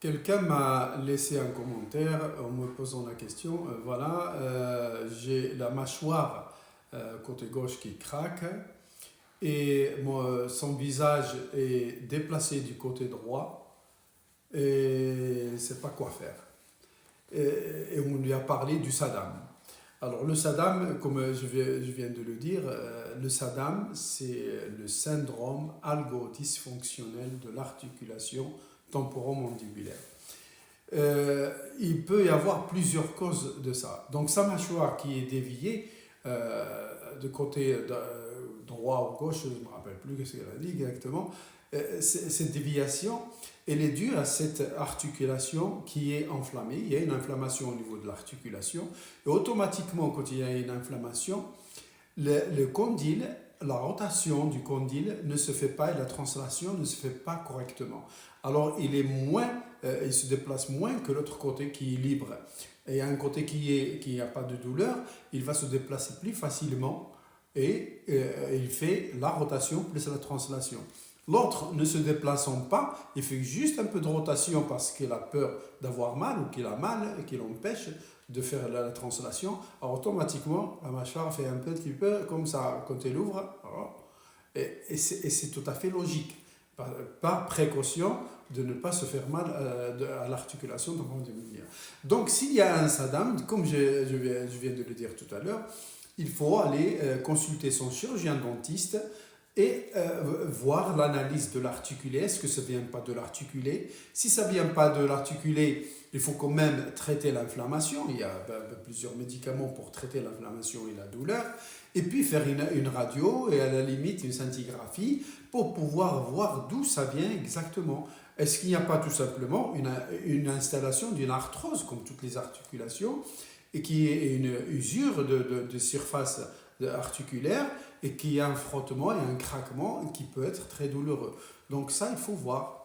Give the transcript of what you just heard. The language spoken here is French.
Quelqu'un m'a laissé un commentaire en me posant la question, j'ai la mâchoire côté gauche qui craque et son visage est déplacé du côté droit et ne sait pas quoi faire. Et on lui a parlé du SADAM. Alors le SADAM, comme je viens de le dire, le SADAM c'est le syndrome algo-dysfonctionnel de l'articulation temporomandibulaire. Il peut y avoir plusieurs causes de ça. Donc sa mâchoire qui est déviée de côté droit ou gauche, je ne me rappelle plus ce qu'elle a dit exactement, cette déviation, elle est due à cette articulation qui est enflammée. Il y a une inflammation au niveau de l'articulation. Et automatiquement, quand il y a une inflammation, le condyle, la rotation du condyle ne se fait pas et la translation ne se fait pas correctement. Alors il se déplace moins que l'autre côté qui est libre. Et un côté qui n'a pas de douleur, il va se déplacer plus facilement et il fait la rotation plus la translation. L'autre, ne se déplaçant pas, il fait juste un peu de rotation parce qu'il a peur d'avoir mal ou qu'il a mal et qu'il empêche de faire la translation. Alors automatiquement, la mâchoire fait un petit peu comme ça quand elle ouvre. Et c'est tout à fait logique. Par précaution de ne pas se faire mal à l'articulation de mandibulaire. Donc s'il y a un SADAM, comme je viens de le dire tout à l'heure, il faut aller consulter son chirurgien dentiste et voir l'analyse de l'articulé. Est-ce que ça ne vient pas de l'articulé? Si ça ne vient pas de l'articulé, il faut quand même traiter l'inflammation. Il y a plusieurs médicaments pour traiter l'inflammation et la douleur. Et puis faire une radio et à la limite une scintigraphie pour pouvoir voir d'où ça vient exactement. Est-ce qu'il n'y a pas tout simplement une installation d'une arthrose, comme toutes les articulations, et qui est une usure de surface articulaire et qui a un frottement et un craquement qui peut être très douloureux. Donc ça, il faut voir.